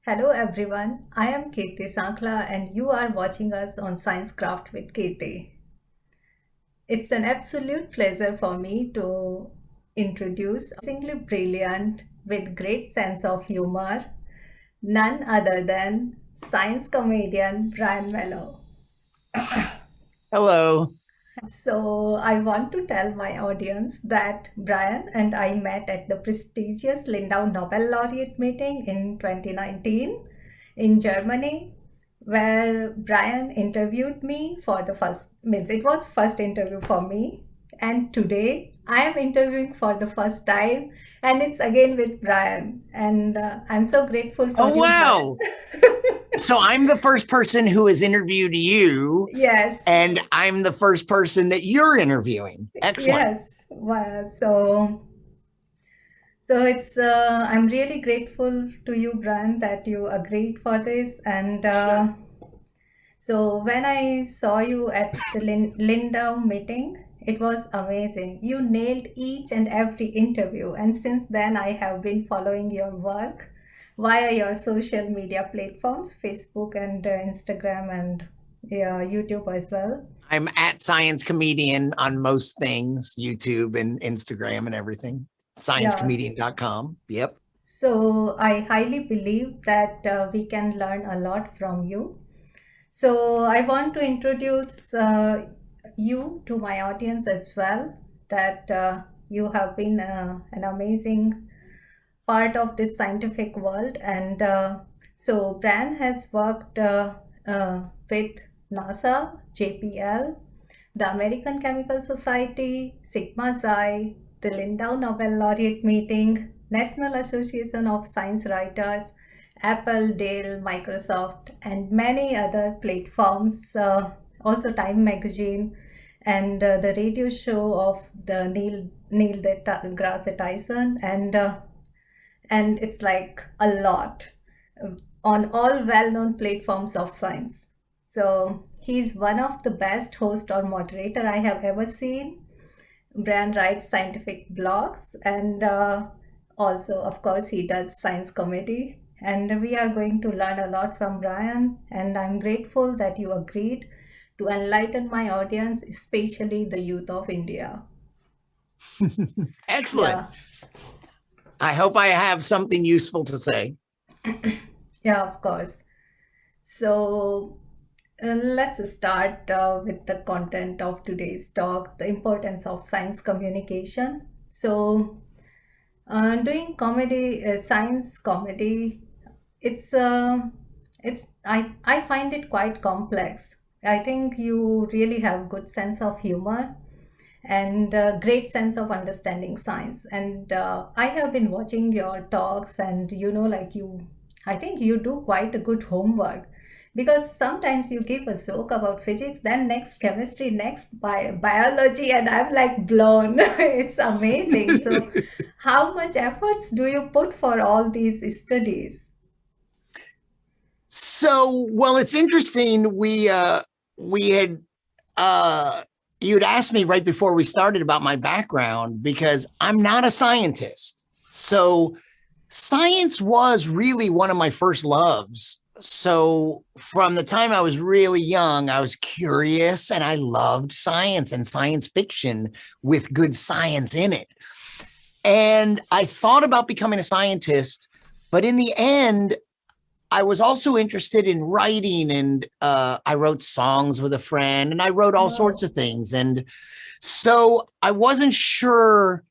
Hello everyone, I am Kirti Sankla and you are watching us on Science Craft with Kirti. It's an absolute pleasure for me to introduce amazingly brilliant with great sense of humor, none other than science comedian Brian Malow. Hello. So I want to tell my audience that Brian and I met at the prestigious Lindau Nobel Laureate meeting in 2019 in Germany, where Brian interviewed me for the it was first interview for me. And today I am interviewing for the first time and it's again with Brian. And I'm so grateful for Oh, you, wow. Brian. So I'm the first person who has interviewed you, Yes. and I'm the first person that you're interviewing. Excellent. Yes. Wow. So I'm really grateful to you, Brian, that you agreed for this. And Sure. so when I saw you at the Lindau meeting, it was amazing. You nailed each and every interview. And since then, I have been following your work via your social media platforms, Facebook and Instagram and yeah, YouTube as well. I'm at Science Comedian on most things, YouTube and Instagram and everything. Yeah. Sciencecomedian.com. Yep. So I highly believe that we can learn a lot from you. So I want to introduce you to my audience as well, that you have been an amazing part of this scientific world. And so Bran has worked with NASA, JPL, the American Chemical Society, Sigma Xi, the Lindau Nobel Laureate Meeting, National Association of Science Writers, Apple, Dell, Microsoft, and many other platforms, also Time Magazine, and the radio show of the Neil deGrasse Tyson, and it's like a lot on all well-known platforms of science. So he's one of the best host or moderator I have ever seen. Brian writes scientific blogs and also, of course, he does science comedy. And we are going to learn a lot from Brian. And I'm grateful that you agreed to enlighten my audience, especially the youth of India. Excellent. Yeah, I hope I have something useful to say. yeah, of course. So let's start with the content of today's talk, the importance of science communication. So, doing comedy, science comedy, it's I find it quite complex. I think you really have good sense of humor and great sense of understanding science. And I have been watching your talks, and I think you do quite a good homework because sometimes you give a joke about physics, then next chemistry, next biology, and I'm like blown. It's amazing. So, how much efforts do you put for all these studies? Well, it's interesting. We had you'd asked me right before we started about my background because I'm not a scientist. So science was really one of my first loves. So from the time I was really young, I was curious and I loved science and science fiction with good science in it. And I thought about becoming a scientist, but in the end, I was also interested in writing, and I wrote songs with a friend, and I wrote all sorts Wow. of things. And so I wasn't sure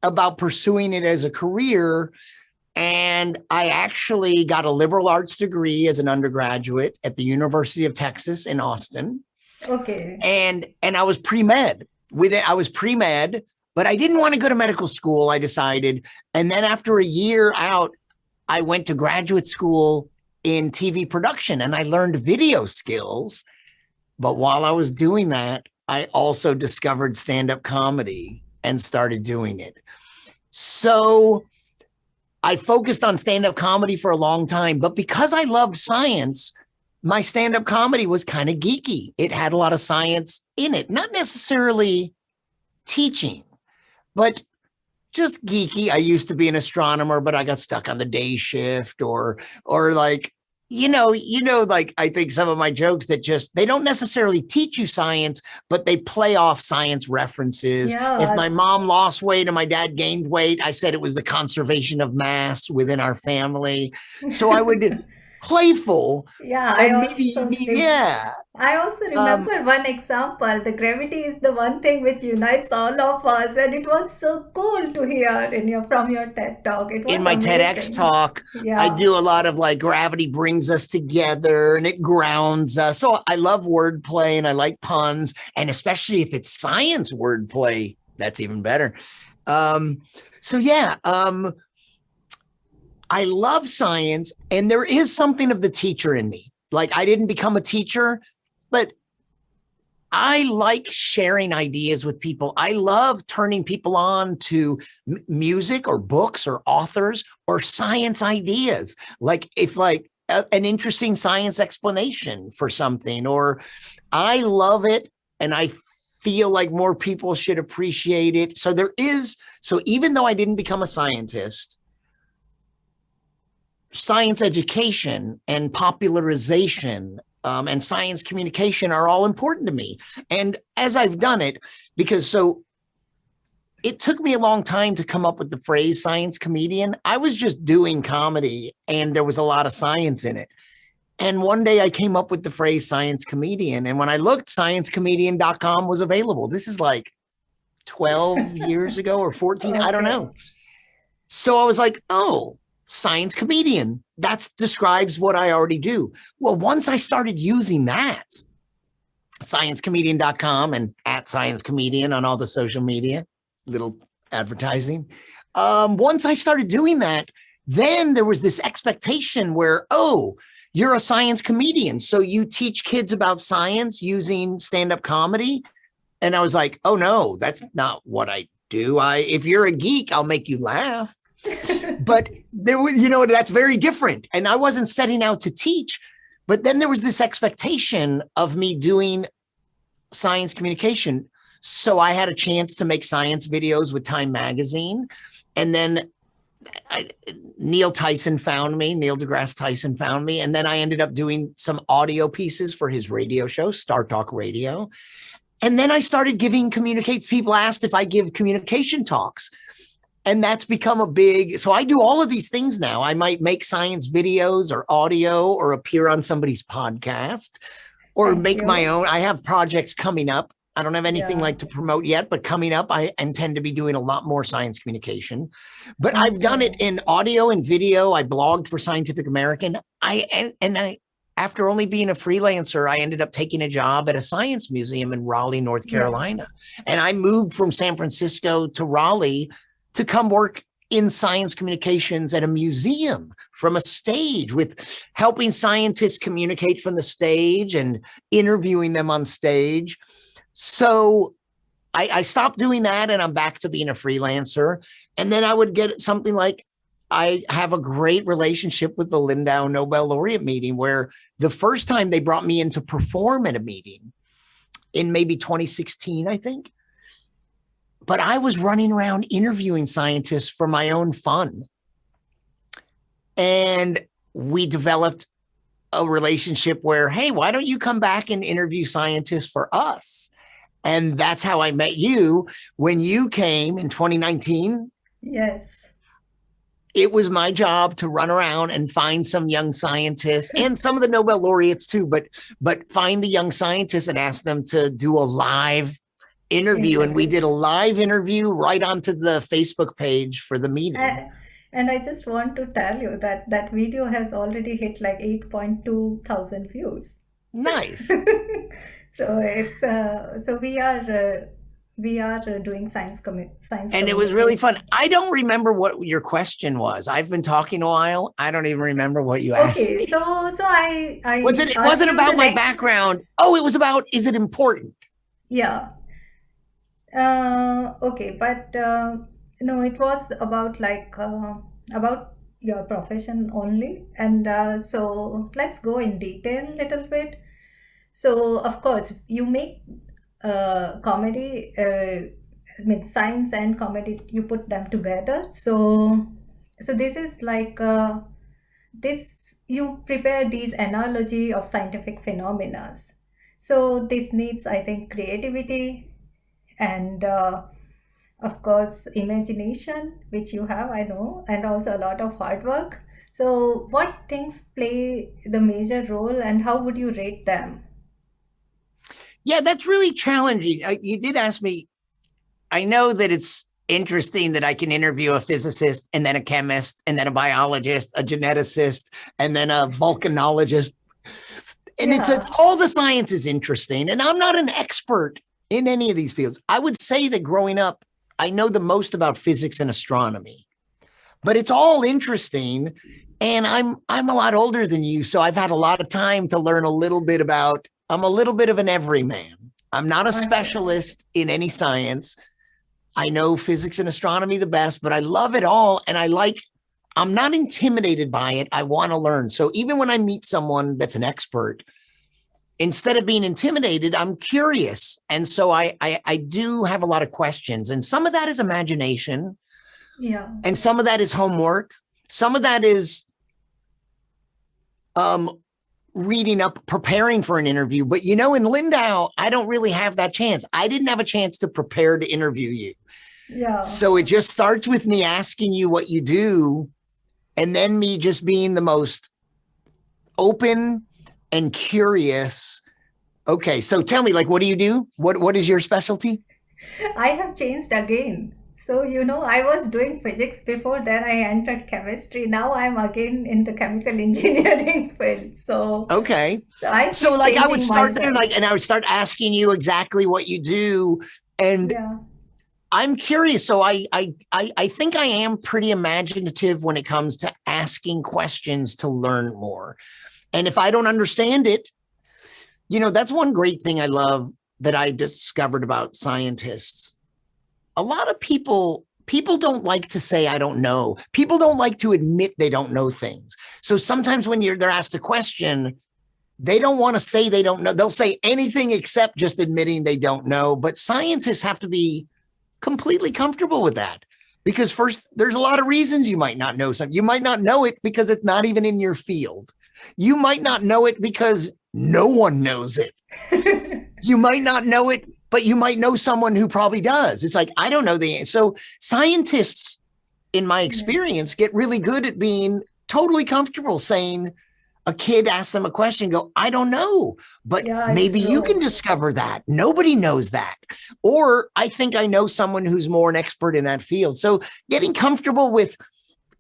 about pursuing it as a career. And I actually got a liberal arts degree as an undergraduate at the University of Texas in Austin. Okay. And I was pre-med with it. I was pre-med, but I didn't want to go to medical school, I decided. And then after a year out, I went to graduate school in TV production and I learned video skills. But while I was doing that, I also discovered stand-up comedy and started doing it. So I focused on stand-up comedy for a long time, but because I loved science, my stand-up comedy was kind of geeky. It had a lot of science in it, not necessarily teaching, but just geeky. I used to be an astronomer, but I got stuck on the day shift, or like, like I think some of my jokes that just they don't necessarily teach you science, but they play off science references. If Yeah. my mom lost weight and my dad gained weight, I said it was the conservation of mass within our family. So I would playful Yeah, and maybe yeah. I also Um, remember one example. The gravity is the one thing which unites all of us, and it was so cool to hear from your TED talk. It in was my TEDx amazing. talk, I Yeah. do a lot of like gravity brings us together and it grounds us. So I love wordplay and I like puns, and especially if it's science wordplay, that's even better. Um, so yeah, I love science, and there is something of the teacher in me. Like I didn't become a teacher, but I like sharing ideas with people. I love turning people on to music or books or authors or science ideas. Like if an interesting science explanation for something, or I love it and I feel like more people should appreciate it. So even though I didn't become a scientist, science education and popularization and science communication are all important to me. And as I've done it, because so it took me a long time to come up with the phrase science comedian. I was just doing comedy and there was a lot of science in it. And one day I came up with the phrase science comedian. And when I looked, sciencecomedian.com was available. This is like 12 years ago or 14, I don't Okay. know. So I was like, oh, science comedian. That describes what I already do. Well, once I started using that, sciencecomedian.com and at science comedian on all the social media, little advertising. Once I started doing that, then there was this expectation where, oh, you're a science comedian. So you teach kids about science using stand up comedy. And I was like, oh, no, that's not what I do. If you're a geek, I'll make you laugh. But there was, that's very different. And I wasn't setting out to teach, but then there was this expectation of me doing science communication. So I had a chance to make science videos with Time Magazine. And then Neil deGrasse Tyson found me. And then I ended up doing some audio pieces for his radio show, Star Talk Radio. And then I started people asked if I give communication talks. And that's become so I do all of these things now. I might make science videos or audio or appear on somebody's podcast or Thank make my you. own. I have projects coming up. I don't have anything Yeah. like to promote yet, but coming up, I intend to be doing a lot more science communication. But I've done it Okay. in audio and video. I blogged for Scientific American. After only being a freelancer, I ended up taking a job at a science museum in Raleigh, North Yes. Carolina. And I moved from San Francisco to Raleigh to come work in science communications at a museum from a stage, with helping scientists communicate from the stage and interviewing them on stage. So I stopped doing that and I'm back to being a freelancer. And then I would get something like, I have a great relationship with the Lindau Nobel Laureate meeting, where the first time they brought me in to perform at a meeting in maybe 2016, I think. But I was running around interviewing scientists for my own fun. And we developed a relationship where, hey, why don't you come back and interview scientists for us? And that's how I met you when you came in 2019. Yes. It was my job to run around and find some young scientists and some of the Nobel laureates too, but find the young scientists and ask them to do a live interview. And we Interview. did a live interview right onto the Facebook page for the meeting. And I just want to tell you that that video has already hit like 8.2 thousand views. Nice. So it's so we are doing science And it was really communication. fun. I don't remember what your question was. I've been talking a while. I don't even remember what you asked Okay, me. so I It ask wasn't you the about my next. background. Oh, it was about, is it important? Yeah. Okay, but no, it was about your profession only, and so let's go in detail a little bit. So, of course, you make comedy. I mean, science and comedy, you put them together. So this is like this. You prepare these analogy of scientific phenomena. So this needs, I think, creativity and of course imagination, which you have, I know, and also a lot of hard work. So what things play the major role, and how would you rate them? Yeah, that's really challenging. You did ask me. I know that it's interesting that I can interview a physicist and then a chemist and then a biologist, a geneticist, and then a volcanologist. And Yeah, all the science is interesting. And I'm not an expert in any of these fields. I would say that growing up, I know the most about physics and astronomy, but it's all interesting. And I'm a lot older than you, so I've had a lot of time to learn a little bit about. I'm a little bit of an everyman. I'm not a okay. specialist in any science. I know physics and astronomy the best, but I love it all. And I'm not intimidated by it. I want to learn. So even when I meet someone that's an expert, instead of being intimidated, I'm curious. And so I do have a lot of questions. And some of that is imagination, Yeah, and some of that is homework. Some of that is um, reading up, preparing for an interview. But in Lindau, I don't really have that chance. I didn't have a chance to prepare to interview you. yeah, So it just starts with me asking you what you do, and then me just being the most open and curious. Okay, so tell me, like, what do you do? What is your specialty? I have changed again. So, I was doing physics before, then I entered chemistry. Now I'm again in the chemical engineering field. So, Okay, so I so keep like I would changing start there, myself. like, and I would start asking you exactly what you do, and Yeah. I'm curious. So I think I am pretty imaginative when it comes to asking questions to learn more. And if I don't understand it, that's one great thing I love that I discovered about scientists. A lot of people don't like to say I don't know. People don't like to admit they don't know things. So sometimes when they're asked a question, they don't want to say they don't know. They'll say anything except just admitting they don't know. But scientists have to be completely comfortable with that, because first, there's a lot of reasons you might not know something. You might not know it because it's not even in your field. You might not know it because no one knows it. You might not know it, but you might know someone who probably does. It's like, I don't know the answer. So scientists, in my Yeah. experience, get really good at being totally comfortable saying, a kid asks them a question, go, I don't know, but Yeah, it's maybe you can true. discover that. Nobody knows that. Or I think I know someone who's more an expert in that field. So getting comfortable with,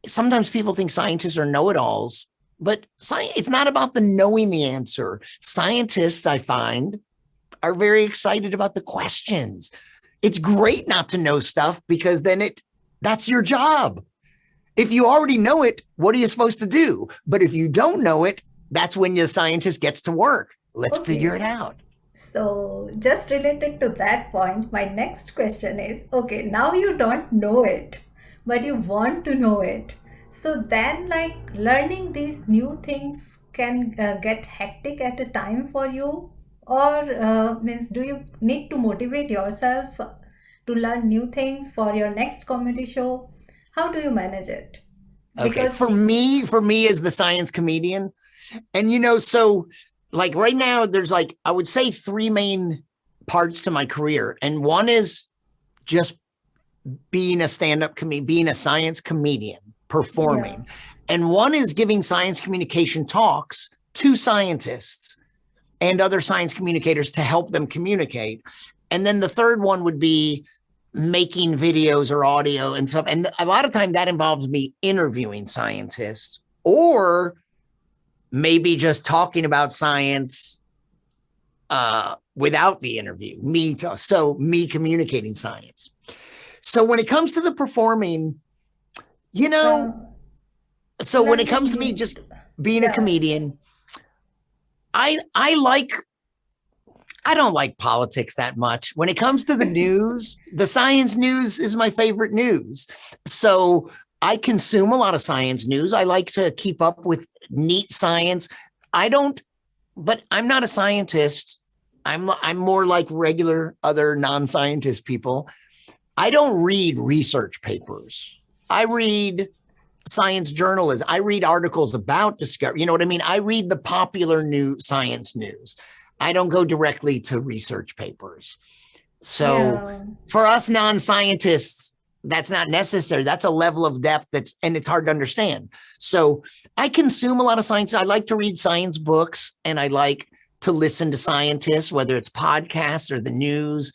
sometimes people think scientists are know-it-alls, but science, it's not about the knowing the answer. Scientists, I find, are very excited about the questions. It's great not to know stuff, because then that's your job. If you already know it, what are you supposed to do? But if you don't know it, that's when the scientist gets to work. Let's figure it Okay. out. So, just related to that point, my next question is okay, now you don't know it, but you want to know it. So, then, like, learning these new things can get hectic at a time for you, or means, do you need to motivate yourself to learn new things for your next comedy show? How do you manage it? Okay. Because, For me as the science comedian, and so like right now, there's, like, I would say, three main parts to my career. And one is just being a stand-up comedian, being a science comedian, yeah, performing. And one is giving science communication talks to scientists and other science communicators to help them communicate. And then the third one would be making videos or audio and stuff. And a lot of time that involves me interviewing scientists, or maybe just talking about science without the interview. Me communicating science. So when it comes to the performing, you uh, know, so when it learning comes to me new, just being a yeah, comedian, I don't like politics that much. When it comes to the news, the science news is my favorite news. So I consume a lot of science news. I like to keep up with neat science. I don't, but I'm not a scientist. I'm more like regular other non-scientist people. I don't read research papers. I read science journalism. I read articles about discovery. You know what I mean? I read the popular new science news. I don't go directly to research papers. So Yeah, for us non-scientists, that's not necessary. That's a level of depth and it's hard to understand. So I consume a lot of science. I like to read science books and I like to listen to scientists, whether it's podcasts or the news.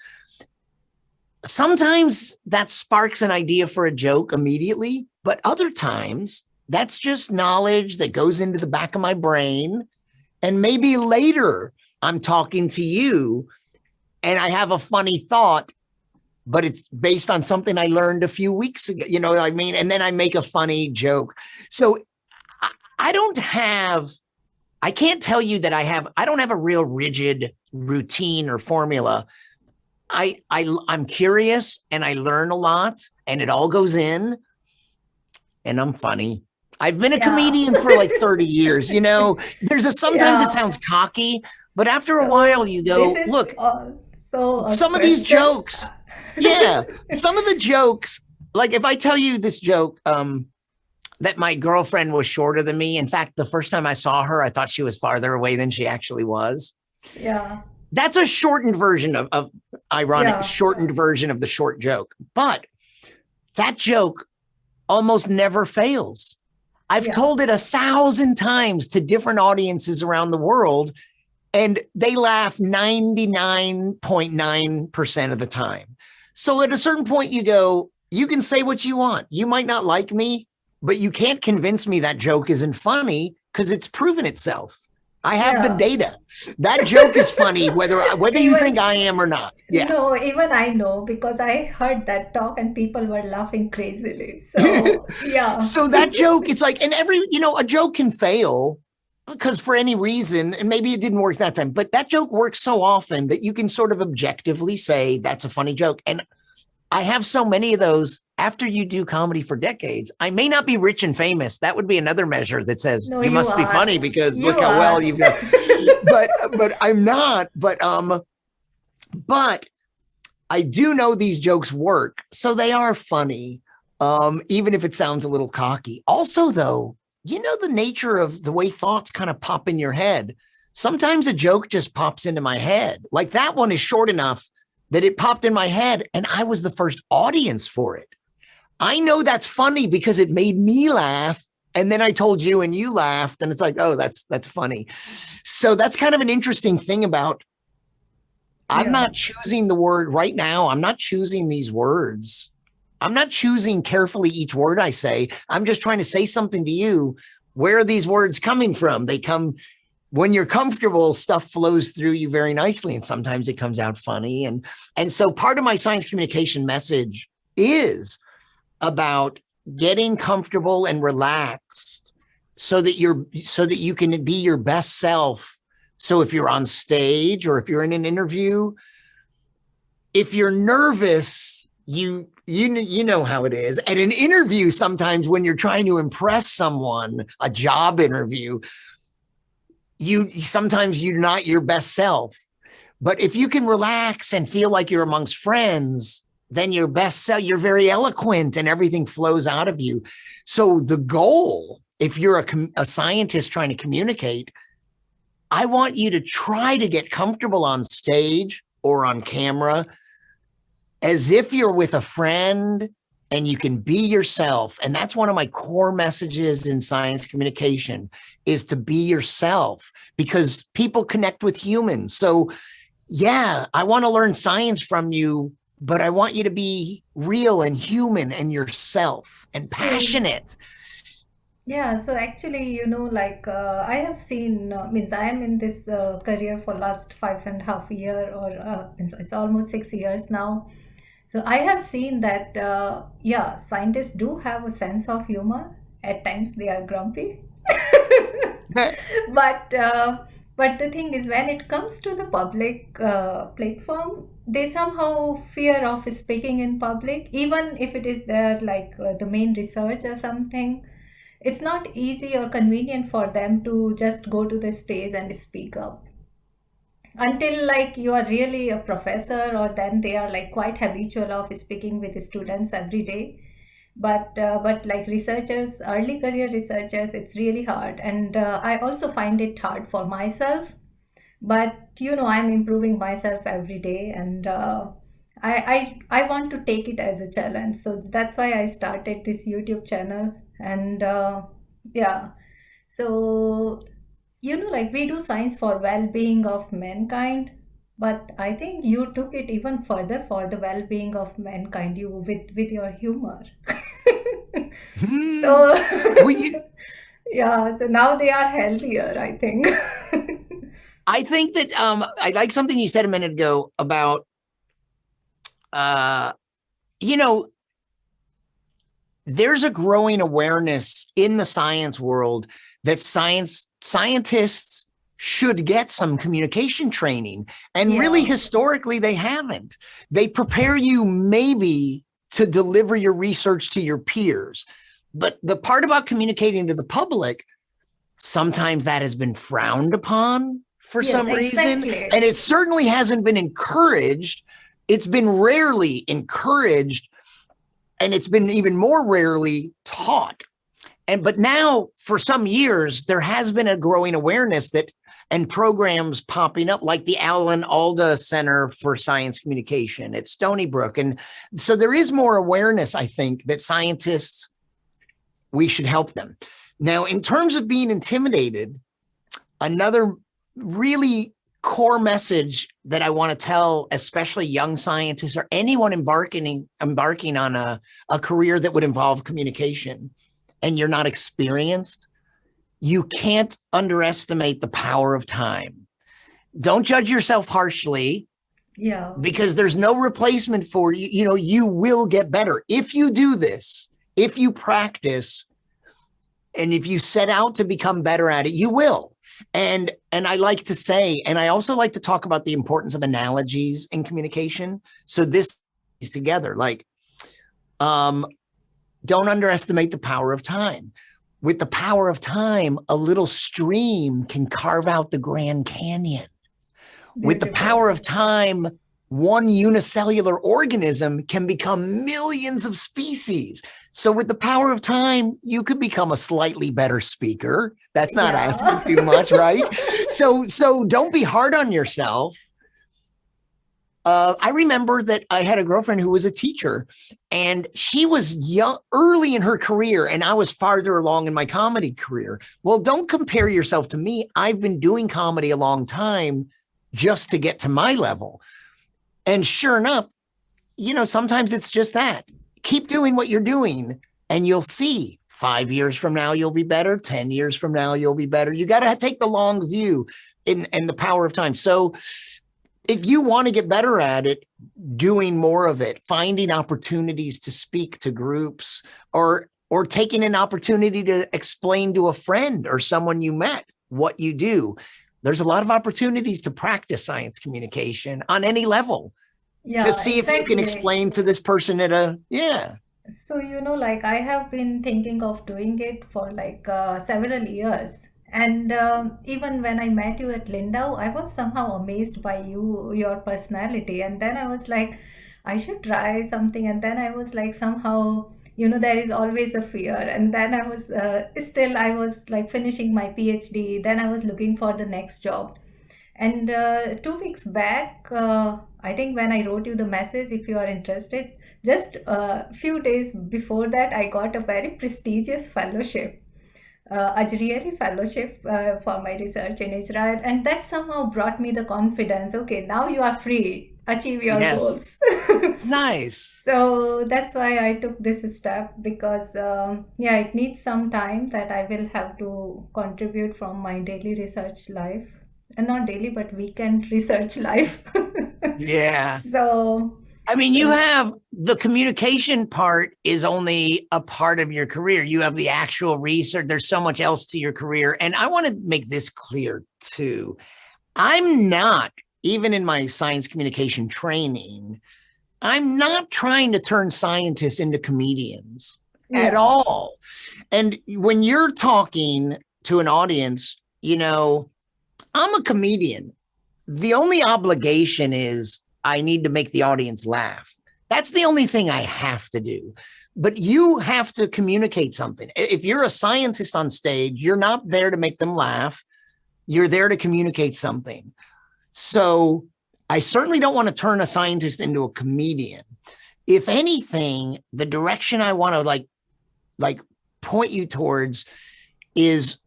Sometimes that sparks an idea for a joke immediately, but other times that's just knowledge that goes into the back of my brain. And maybe later I'm talking to you and I have a funny thought, but it's based on something I learned a few weeks ago. You know what I mean? And then I make a funny joke. So I don't have, I can't tell you that I don't have a real rigid routine or formula. I'm curious and I learn a lot and it all goes in and I'm funny. I've been a yeah, comedian for like 30 years. You know, sometimes it yeah. sounds cocky, but after a while So you this go, is look, also a some of these question. jokes, yeah, some of the jokes, like if I tell you this joke, that my girlfriend was shorter than me. In fact, the first time I saw her, I thought she was farther away than she actually was. Yeah, That's a shortened version of ironic, yeah, shortened version of the short joke. But that joke almost never fails. I've yeah, told it 1,000 times to different audiences around the world, and they laugh 99.9% of the time. So at a certain point, you go, you can say what you want. You might not like me, but you can't convince me that joke isn't funny because it's proven itself. I have the yeah. data. That joke is funny, whether you think Even I am or not. Yeah. no, even I know because I heard that talk and people were laughing crazily. So yeah, So that joke, it's like, and a joke can fail because for any reason, and maybe it didn't work that time, but that joke works so often that you can sort of objectively say that's a funny joke. And I have so many of those after you do comedy for decades. I may not be rich and famous. That would be another measure that says no, you you must be are, funny because you look how well are. you've done. But I'm not. But I do know these jokes work, so they are funny, even if it sounds a little cocky. Also, though, you know the nature of the way thoughts kind of pop in your head. Sometimes a joke just pops into my head. Like that one is short enough that it popped in my head, and I was the first audience for it. I know that's funny because it made me laugh. And then I told you and you laughed, and it's like, oh, that's funny. So that's kind of an interesting thing about I'm Yeah. not choosing the word right now. I'm not choosing these words. I'm not choosing carefully each word I say. I'm just trying to say something to you. Where are these words coming from? They come when you're comfortable, stuff flows through you very nicely. And sometimes it comes out funny. And so part of my science communication message is about getting comfortable and relaxed so that you can be your best self. So if you're on stage or if you're in an interview, if you're nervous, you know how it is. At an interview, sometimes when you're trying to impress someone, a job interview, sometimes you're not your best self. But if you can relax and feel like you're amongst friends, then your best self, you're very eloquent and everything flows out of you. So the goal, if you're a scientist trying to communicate, I want you to try to get comfortable on stage or on camera as if you're with a friend and you can be yourself. And that's one of my core messages in science communication is to be yourself because people connect with humans. So yeah, I want to learn science from you, but I want you to be real and human and yourself and So passionate. yeah, so actually, like I have seen, means I am in this career for last 5.5 year or means it's almost 6 years now. So I have seen that, yeah, scientists do have a sense of humor. At times they are grumpy. But but the thing is, when it comes to the public platform, they somehow fear of speaking in public, even if it is their like the main research or something. It's not easy or convenient for them to just go to the stage and speak up. until like you are really a professor, or then they are like quite habitual of speaking with students every day. But like researchers, early career researchers, it's really hard, and I also find it hard for myself. But I'm improving myself every day, and I want to take it as a challenge, so that's why I started this YouTube channel. And yeah, so like we do science for well-being of mankind, but I think you took it even further for the well-being of mankind, you with your humor. Hmm. So Well, you, yeah, so now they are healthier, I think. I think that I like something you said a minute ago about uh, you know, there's a growing awareness in the science world that scientists should get some communication training. And really, Yeah. historically, they haven't. They prepare you maybe to deliver your research to your peers. But the part about communicating to the public, sometimes that has been frowned upon for Yes, some reason. exactly. And it certainly hasn't been encouraged. It's been rarely encouraged, and it's been even more rarely taught. But now for some years there has been a growing awareness that, and programs popping up like the Alan Alda Center for Science Communication at Stony Brook. And so there is more awareness, I think, that scientists, we should help them. Now, in terms of being intimidated, another really core message that I want to tell, especially young scientists or anyone embarking on a career that would involve communication, and you're not experienced, you can't underestimate the power of time. Don't judge yourself harshly, Yeah. because there's no replacement for you. You will get better if you do this, if you practice, and if you set out to become better at it, you will. And I like to say, and I also like to talk about the importance of analogies in communication. So this is together, like, don't underestimate the power of time. With the power of time, a little stream can carve out the Grand Canyon. With the Beautiful. power of time, one unicellular organism can become millions of species. So with the power of time, you could become a slightly better speaker. That's not asking Yeah. too much, right? So don't be hard on yourself. I remember that I had a girlfriend who was a teacher, and she was young, early in her career, and I was farther along in my comedy career. Well, don't compare yourself to me. I've been doing comedy a long time just to get to my level. And sure enough, sometimes it's just that. Keep doing what you're doing, and you'll see 5 years from now, you'll be better. 10 years from now, you'll be better. You got to take the long view in the power of time. So if you want to get better at it, doing more of it, finding opportunities to speak to groups, or taking an opportunity to explain to a friend or someone you met what you do. There's a lot of opportunities to practice science communication on any level. Just Yeah, see if you can exactly. explain to this person yeah. So, like I have been thinking of doing it for like several years. And even when I met you at Lindau, I was somehow amazed by your personality. And then I was like, I should try something. And then I was like, somehow, there is always a fear. And then I was like finishing my PhD. Then I was looking for the next job. And 2 weeks back, I think when I wrote you the message, if you are interested, just a few days before that, I got a very prestigious fellowship, Ajrieli Fellowship for my research in Israel. And that somehow brought me the confidence. Okay, now you are free, achieve your Yes. goals. Nice. So that's why I took this step, because, yeah, it needs some time that I will have to contribute from my daily research life. And not daily, but weekend research life. Yeah. So, I mean, you so have the communication part is only a part of your career. You have the actual research. There's so much else to your career. And I want to make this clear too. I'm not, even in my science communication training, I'm not trying to turn scientists into comedians at yeah, all. And when you're talking to an audience, I'm a comedian. the only obligation is I need to make the audience laugh. That's the only thing I have to do. But you have to communicate something. If you're a scientist on stage, you're not there to make them laugh. You're there to communicate something. So I certainly don't want to turn a scientist into a comedian. If anything, the direction I want to like point you towards is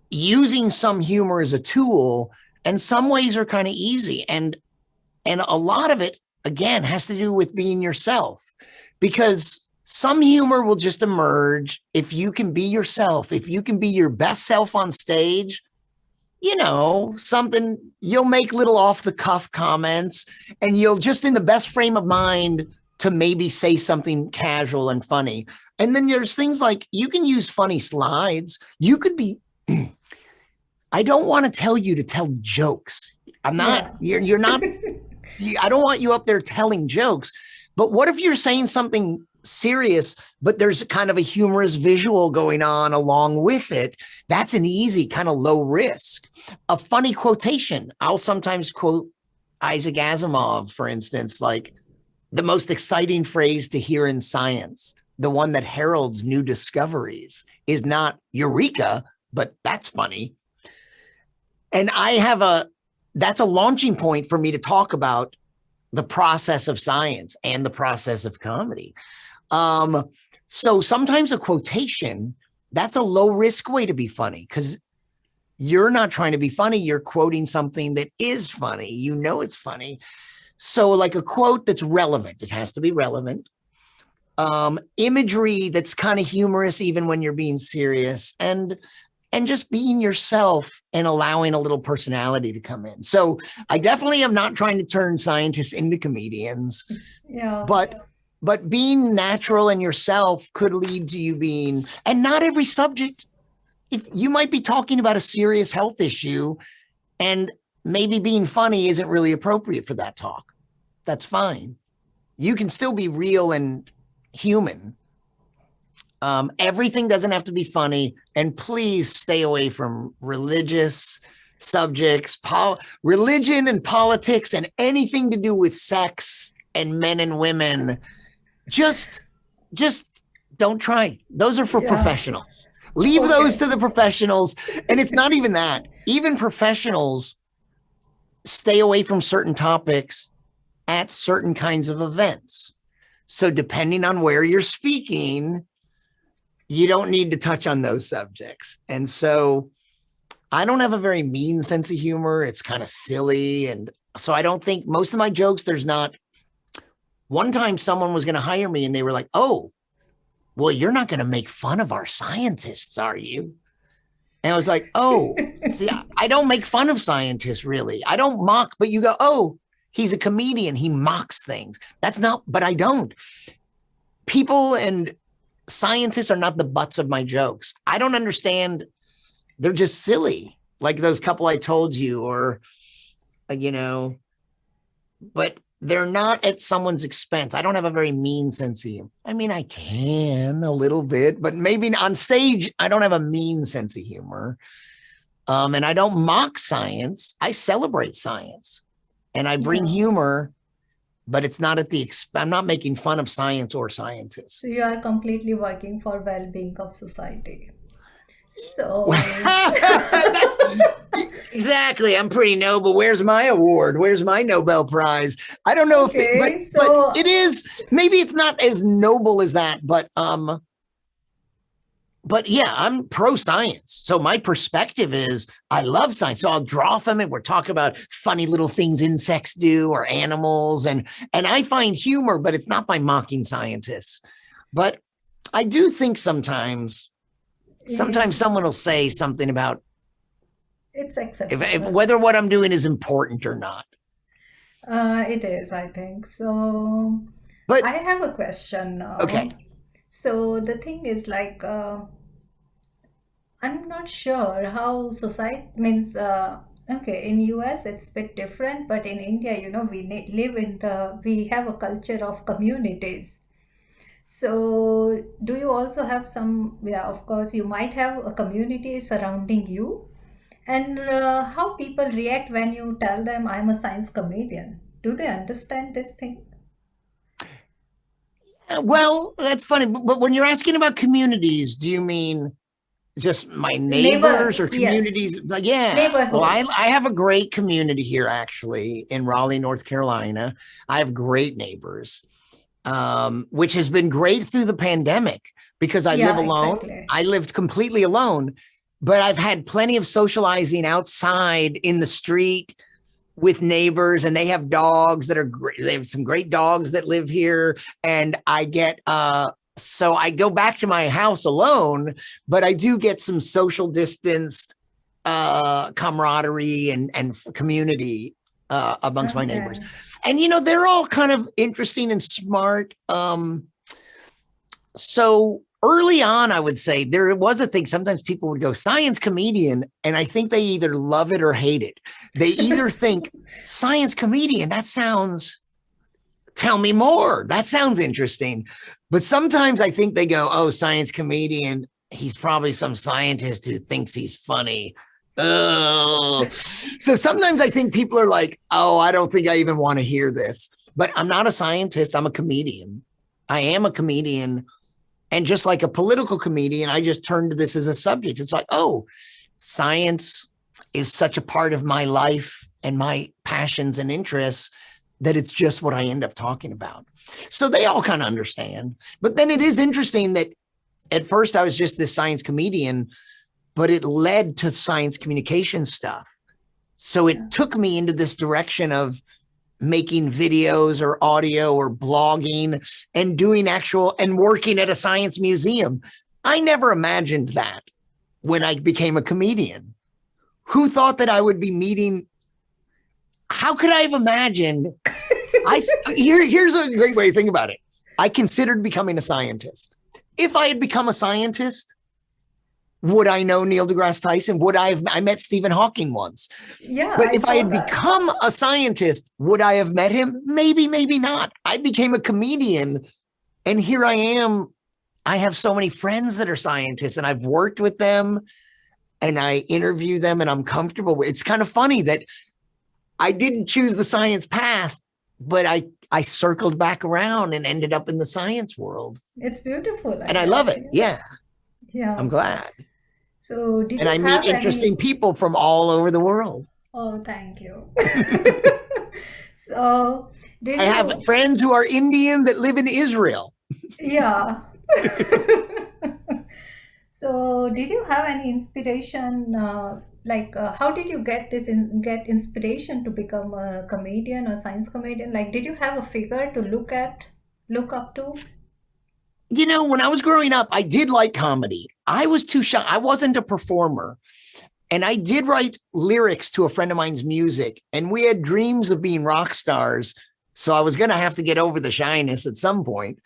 using some humor as a tool, and some ways are kind of easy. And a lot of it, again, has to do with being yourself, because some humor will just emerge if you can be yourself, if you can be your best self on stage. Something, you'll make little off the cuff comments, and you'll just in the best frame of mind to maybe say something casual and funny. And then there's things like you can use funny slides. You could be, I don't want to tell you to tell jokes. I'm not, you're not, I don't want you up there telling jokes. But what if you're saying something serious, but there's kind of a humorous visual going on along with it? That's an easy kind of low risk. A funny quotation. I'll sometimes quote Isaac Asimov, for instance, like the most exciting phrase to hear in science, the one that heralds new discoveries, is not eureka, but that's funny. And that's a launching point for me to talk about the process of science and the process of comedy. So sometimes a quotation, that's a low risk way to be funny, because you're not trying to be funny. You're quoting something that is funny. It's funny. So like a quote that's relevant, it has to be relevant. Imagery that's kind of humorous, even when you're being serious, and just being yourself and allowing a little personality to come in. So I definitely am not trying to turn scientists into comedians, but being natural and yourself could lead to you being, and not every subject, if you might be talking about a serious health issue and maybe being funny isn't really appropriate for that talk. That's fine. You can still be real and human. Everything doesn't have to be funny, and please stay away from religious subjects, religion and politics, and anything to do with sex and men and women. Just don't try. Those are for professionals. Leave those to the professionals. And it's not even that. Even professionals stay away from certain topics at certain kinds of events. So depending on where you're speaking, you don't need to touch on those subjects. And so I don't have a very mean sense of humor. It's kind of silly. And so I don't think most of my jokes, there's not. One time someone was going to hire me and they were like, "Oh, well, you're not going to make fun of our scientists, are you?" And I was like, "Oh, see, I don't make fun of scientists, really. I don't mock," but you go, "Oh, he's a comedian. He mocks things." That's not, but I don't. People and scientists are not the butts of my jokes. I don't understand. They're just silly. Like those couple I told you, or, but they're not at someone's expense. I don't have a very mean sense of humor. I mean, I can a little bit, but maybe on stage, I don't have a mean sense of humor. And I don't mock science. I celebrate science, and I bring humor, but it's not at the I'm not making fun of science or scientists. So you are completely working for well-being of society. So that's exactly. I'm pretty noble. Where's my award? Where's my Nobel Prize? I don't know if but it is, maybe it's not as noble as that, but yeah, I'm pro science. So my perspective is I love science. So I'll draw from it. We're talking about funny little things insects do or animals. And I find humor, but it's not by mocking scientists. But I do think sometimes someone will say something about it's acceptable. if whether what I'm doing is important or not. It is, I think. So But I have a question now. Okay. So the thing is like, I'm not sure how society means, okay, in US it's a bit different, but in India, we have a culture of communities. So do you also have some, of course, you might have a community surrounding you, And how people react when you tell them I'm a science comedian? Do they understand this thing? Well, that's funny. But when you're asking about communities, do you mean just my neighbors Neighbor, or yes, communities? Like, yeah. Well, neighborhoods. I have a great community here actually in Raleigh, North Carolina. I have great neighbors, which has been great through the pandemic because I live Yeah, alone. exactly. I lived completely alone, but I've had plenty of socializing outside in the street with neighbors, and they have dogs that are great. They have some great dogs that live here, and I get so I go back to my house alone, but I do get some social distanced camaraderie and community amongst my neighbors. Okay. And they're all kind of interesting and smart. So early on, I would say there was a thing. Sometimes people would go science comedian, and I think they either love it or hate it. They either think science comedian, that sounds, tell me more. That sounds interesting. But sometimes I think they go, oh, science comedian, he's probably some scientist who thinks he's funny. Oh, so sometimes I think people are like, oh, I don't think I even want to hear this. But I'm not a scientist. I'm a comedian. I am a comedian. And just like a political comedian, I just turned to this as a subject. It's like, oh, science is such a part of my life and my passions and interests that it's just what I end up talking about. So they all kind of understand. But then it is interesting that at first I was just this science comedian, but it led to science communication stuff. So Yeah. it took me into this direction of making videos or audio or blogging and doing actual and working at a science museum. I never imagined that when I became a comedian. Who thought that I would be meeting? How could I have imagined? Here's a great way to think about it. I considered becoming a scientist. If I had become a scientist, would I know Neil deGrasse Tyson? I met Stephen Hawking once. Yeah, But I if I saw had that. become a scientist, would I have met him? Maybe, maybe not. I became a comedian, and here I am. I have so many friends that are scientists, and I've worked with them, and I interview them, and I'm comfortable. It's kind of funny that I didn't choose the science path, but I circled back around and ended up in the science world. It's beautiful, I And I love guess. it. Yeah, Yeah. I'm glad. So, did And you I meet have interesting any? people from all over the world. Oh, thank you. So, did I have you? friends who are Indian that live in Israel. Yeah. So, did you have any inspiration? How did you get inspiration to become a comedian or science comedian? Like, did you have a figure to look up to? When I was growing up, I did like comedy. I was too shy. I wasn't a performer. And I did write lyrics to a friend of mine's music, and we had dreams of being rock stars. So I was going to have to get over the shyness at some point.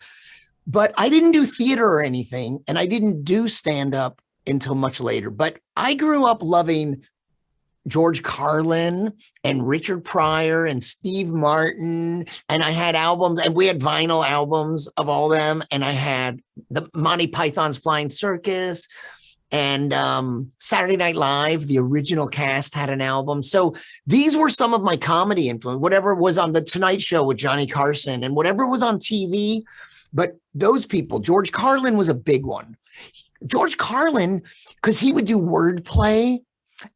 But I didn't do theater or anything, and I didn't do stand up until much later. But I grew up loving George Carlin and Richard Pryor and Steve Martin. And I had albums, and we had vinyl albums of all them. And I had the Monty Python's Flying Circus and Saturday Night Live. The original cast had an album. So these were some of my comedy influence, whatever was on the Tonight Show with Johnny Carson and whatever was on TV. But those people, George Carlin was a big one. George Carlin, because he would do wordplay,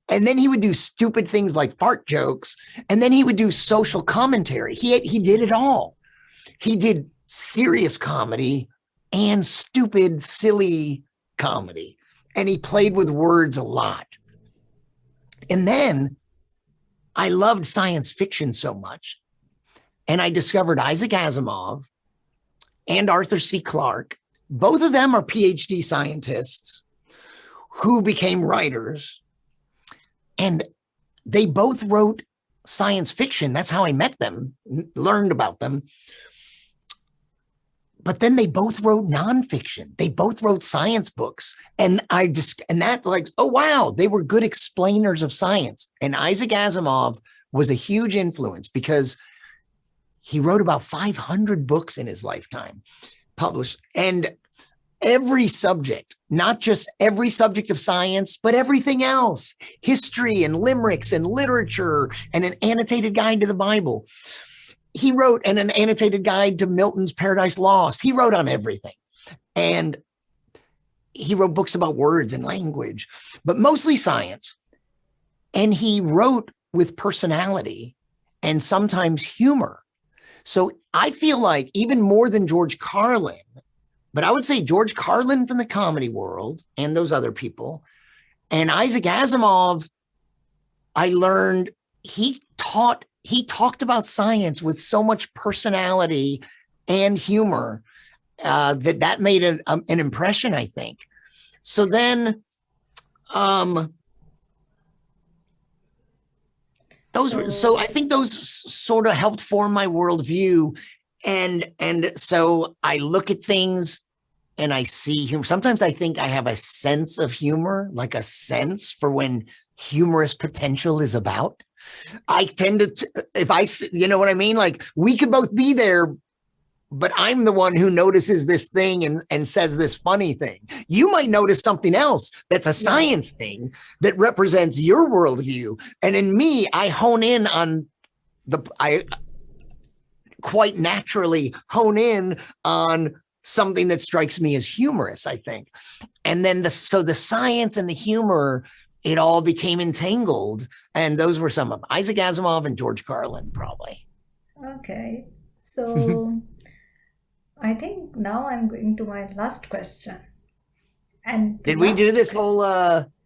and then he would do stupid things like fart jokes, and then he would do social commentary. He did it all. He did serious comedy and stupid, silly comedy, and he played with words a lot. And then I loved science fiction so much, and I discovered Isaac Asimov and Arthur C. Clarke. Both of them are PhD scientists who became writers, and they both wrote science fiction. That's how I met them, learned about them. But then they both wrote nonfiction. They both wrote science books. And that like, oh, wow, they were good explainers of science. And Isaac Asimov was a huge influence because he wrote about 500 books in his lifetime, published. And every subject, not just every subject of science, but everything else, history and limericks and literature and an annotated guide to the Bible. He wrote and an annotated guide to Milton's Paradise Lost. He wrote on everything. And he wrote books about words and language, but mostly science. And he wrote with personality and sometimes humor. So I feel like even more than George Carlin, but I would say George Carlin from the comedy world and those other people, and Isaac Asimov, I learned he talked about science with so much personality and humor that made an impression, I think. So then, so I think those sort of helped form my worldview. And so I look at things and I see humor. Sometimes I think I have a sense of humor, like a sense for when humorous potential is about. I tend to, if I, you know what I mean? Like we could both be there, but I'm the one who notices this thing and says this funny thing. You might notice something else that's a science thing that represents your worldview. And in me, I hone in on I quite naturally hone in on something that strikes me as humorous, I think. And then so the science and the humor, it all became entangled. And those were some of them. Isaac Asimov and George Carlin, probably. Okay. So I think now I'm going to my last question. And did we do this whole,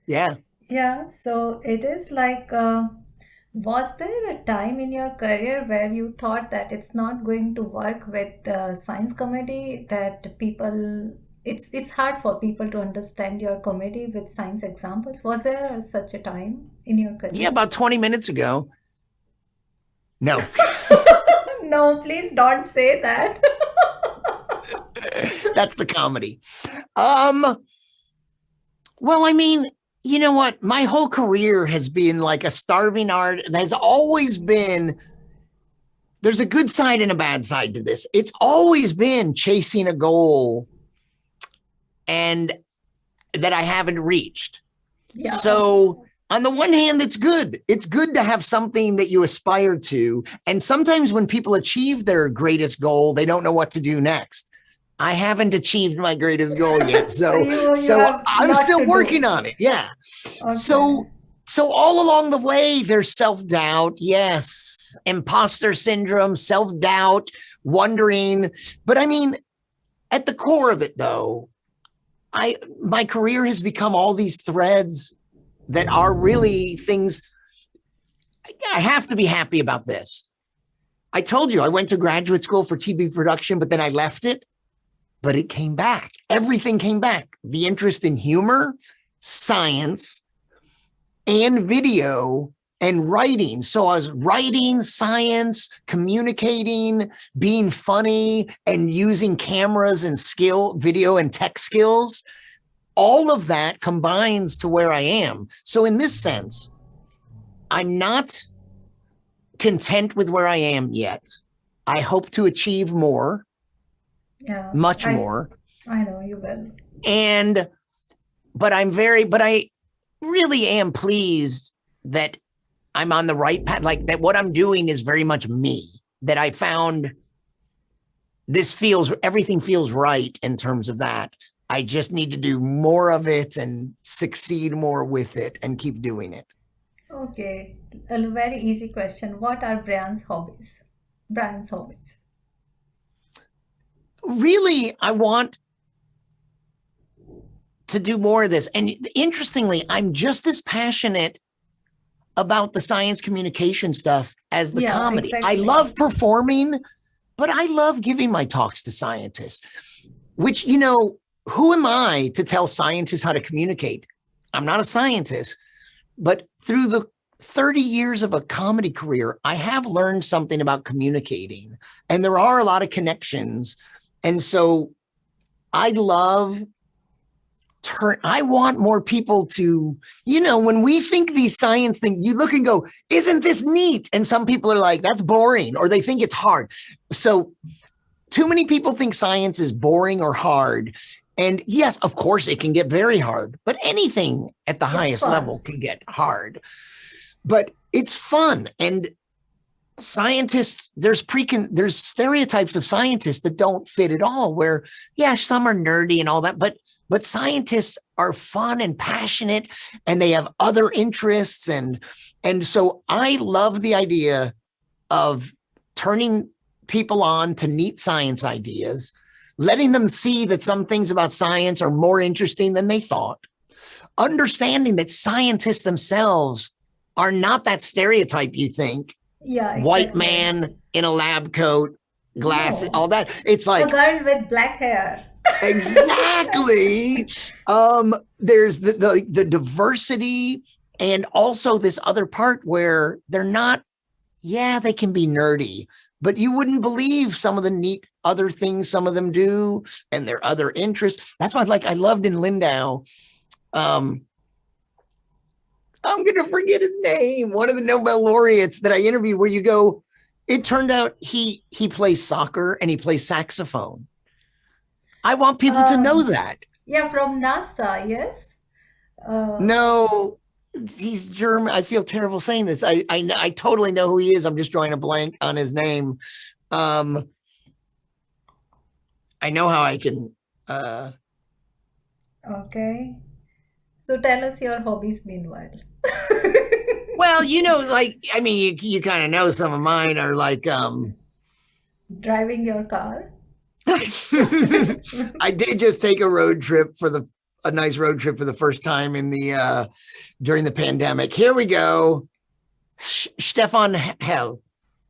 yeah. Yeah, so it is like, was there a time in your career where you thought that it's not going to work with science comedy, that people, it's hard for people to understand your comedy with science examples? Was there such a time in your career? Yeah, about 20 minutes ago. No. No, please don't say that. That's the comedy. Well, I mean, you know what? My whole career has been like a starving art. There's always been, there's a good side and a bad side to this. It's always been chasing a goal and that I haven't reached. Yeah. So on the one hand, it's good. It's good to have something that you aspire to. And sometimes when people achieve their greatest goal, they don't know what to do next. I haven't achieved my greatest goal yet. So I'm still working on it. Yeah. Okay. So all along the way, there's self-doubt. Yes. Imposter syndrome, self-doubt, wondering. But I mean, at the core of it though, my career has become all these threads that are really things. I have to be happy about this. I told you I went to graduate school for TV production, but then I left it. But it came back. Everything came back. The interest in humor, science, and video and writing. So I was writing, science, communicating, being funny, and using cameras and video and tech skills. All of that combines to where I am. So in this sense, I'm not content with where I am yet. I hope to achieve more. Yeah, much more. I know you will. But I really am pleased that I'm on the right path, like that what I'm doing is very much me, that I found everything feels right in terms of that. I just need to do more of it and succeed more with it and keep doing it. Okay, a very easy question. What are Brian's hobbies? Really, I want to do more of this. And interestingly, I'm just as passionate about the science communication stuff as the comedy. Exactly. I love performing, but I love giving my talks to scientists, which, you know, who am I to tell scientists how to communicate? I'm not a scientist, but through the 30 years of a comedy career, I have learned something about communicating, and there are a lot of connections. And so I want more people to, you know, when we think these science things, you look and go, isn't this neat? And some people are like, that's boring, or they think it's hard. So too many people think science is boring or hard. And yes, of course, it can get very hard, but anything at the It's highest fun. level can get hard. But it's fun. And scientists, there's stereotypes of scientists that don't fit at all, where, yeah, some are nerdy and all that, but scientists are fun and passionate, and they have other interests. And so I love the idea of turning people on to neat science ideas, letting them see that some things about science are more interesting than they thought, understanding that scientists themselves are not that stereotype you think, Yeah, white exactly. man in a lab coat, glasses, No, all that. It's a like, girl with black hair. exactly. There's the diversity, and also this other part where they're not, yeah, they can be nerdy, but you wouldn't believe some of the neat other things some of them do and their other interests. That's why I loved in Lindau. Um, I'm gonna forget his name. One of the Nobel laureates that I interviewed, where you go, it turned out he plays soccer and he plays saxophone. I want people to know Um, that. yeah, from NASA, yes. Uh, No, he's German. I feel terrible saying this. I totally know who he is. I'm just drawing a blank on his name. Um, I know how I can. okay. So tell us your hobbies meanwhile. Well, I mean, you kind of know some of mine are like. Driving your car. I did just take a nice road trip for the first time in the during the pandemic. Here we go. Stefan Hell.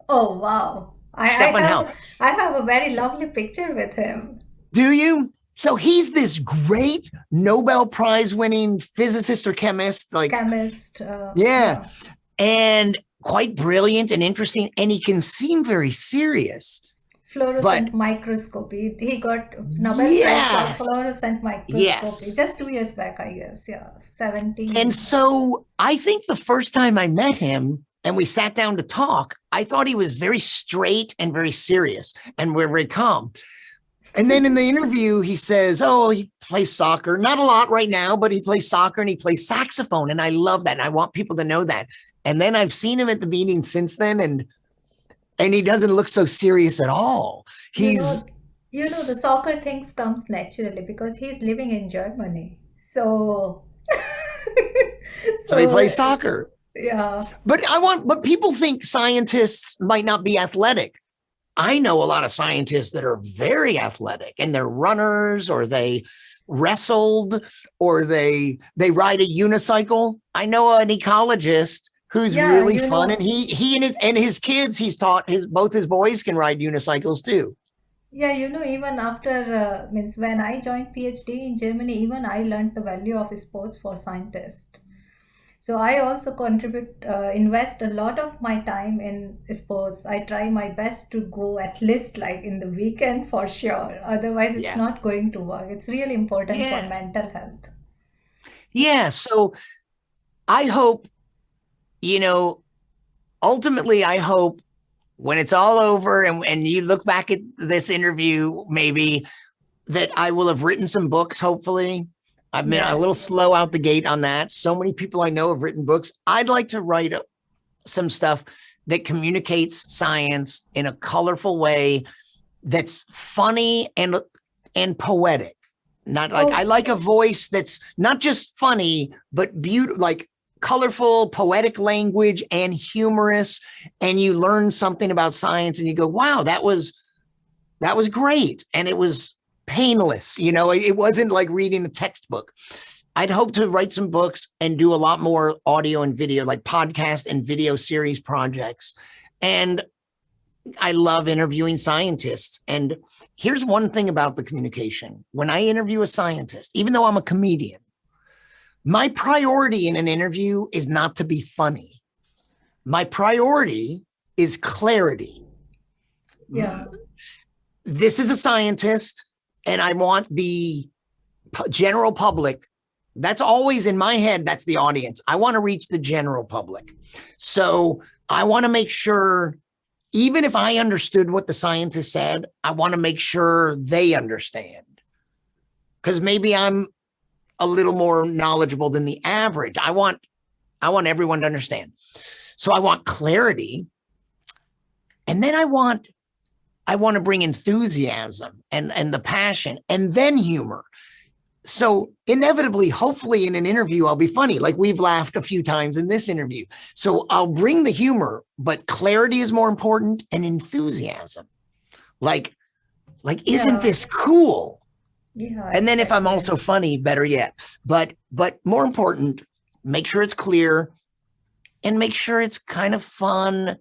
Oh wow. Stefan Hell. I have a very lovely picture with him. Do you? So he's this great Nobel Prize winning physicist or chemist, like, Chemist. yeah, Yeah. and quite brilliant and interesting. And he can seem very serious, but Fluorescent microscopy. He got Nobel Prize for yes, fluorescent microscopy yes. just 2 years back, I guess. Yeah. And 17. so I think the first time I met him and we sat down to talk, I thought he was very straight and very serious and we're very calm. And then in the interview, he says, oh, he plays soccer. Not a lot right now, but he plays soccer and he plays saxophone. And I love that. And I want people to know that. And then I've seen him at the meeting since then, and he doesn't look so serious at all. You He's know, the soccer things comes naturally because he's living in Germany. So, so he so plays soccer. yeah, But people think scientists might not be athletic. I know a lot of scientists that are very athletic, and they're runners, or they wrestled, or they ride a unicycle. I know an ecologist who's yeah, really fun, and he and his kids, he's taught both his boys can ride unicycles too. yeah, even after means when I joined PhD in Germany, even I learned the value of sports for scientists. So I also invest a lot of my time in sports. I try my best to go at least like in the weekend for sure. Otherwise, it's Yeah. not going to work. It's really important for Yeah. mental health. Yeah. So I hope, you know, ultimately, I hope when it's all over and you look back at this interview, maybe that I will have written some books, hopefully. I've been a little Yes. slow out the gate on that. So many people I know have written books. I'd like to write some stuff that communicates science in a colorful way that's funny and poetic. Not like I Oh, like a voice that's not just funny, but beautiful, like colorful, poetic language and humorous. And you learn something about science and you go, wow, that was great. And it was painless. It wasn't like reading a textbook. I'd hope to write some books and do a lot more audio and video, like podcast and video series projects. And I love interviewing scientists. And here's one thing about the communication. When I interview a scientist, even though I'm a comedian, my priority in an interview is not to be funny. My priority is clarity. yeah. This is a scientist, and I want the general public. That's always in my head. That's the audience. I want to reach the general public. So I want to make sure, even if I understood what the scientist said, I want to make sure they understand. because maybe I'm a little more knowledgeable than the average. I want everyone to understand. So I want clarity. And then I want to bring enthusiasm and the passion and then humor. So inevitably, hopefully in an interview, I'll be funny. Like we've laughed a few times in this interview. So I'll bring the humor, but clarity is more important and enthusiasm. Like, isn't Yeah. this cool? Yeah, And then if I'm exactly. also funny, better yet. But more important, make sure it's clear and make sure it's kind of fun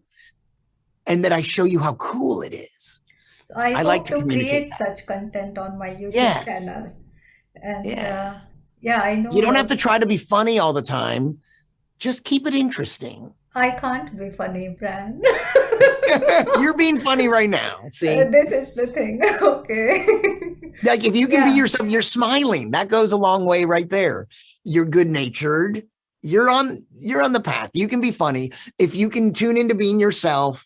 and that I show you how cool it is. So I I like hope to to communicate create that. such content on my YouTube Yes. channel. And Yeah. yeah, I know You don't have like to try to be funny all the time. Just keep it interesting. I can't be funny, Bran. You're being funny right now. See, This is the thing. Okay. like if you can be Yeah. yourself, you're smiling. That goes a long way right there. You're good natured. You're on the path. You can be funny. If you can tune into being yourself,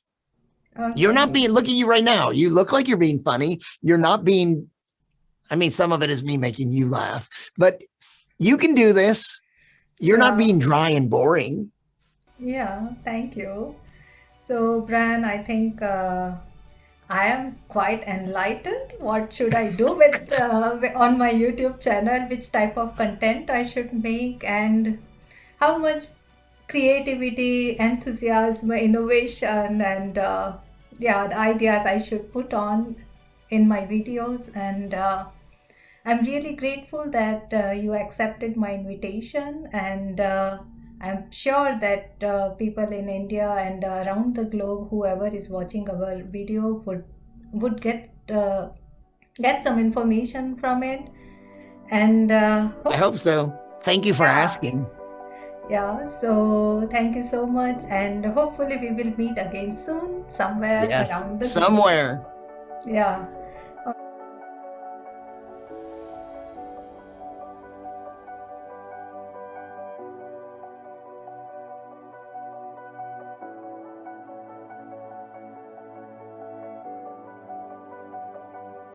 you're not Okay. being, look at you right now. You look like you're being funny. You're not being, I mean, some of it is me making you laugh, but you can do this. You're not Yeah. being dry and boring. Yeah. Thank you. So, Bran, I think I am quite enlightened. What should I do with on my YouTube channel? Which type of content I should make, and how much creativity, enthusiasm, innovation, and yeah, the ideas I should put on in my videos. And I'm really grateful that you accepted my invitation, and I'm sure that people in India and around the globe, whoever is watching our video, would get some information from it, and I hope so. Thank you for yeah, asking. yeah. So thank you so much, and hopefully we will meet again soon somewhere Yes, around the globe. somewhere. Yeah.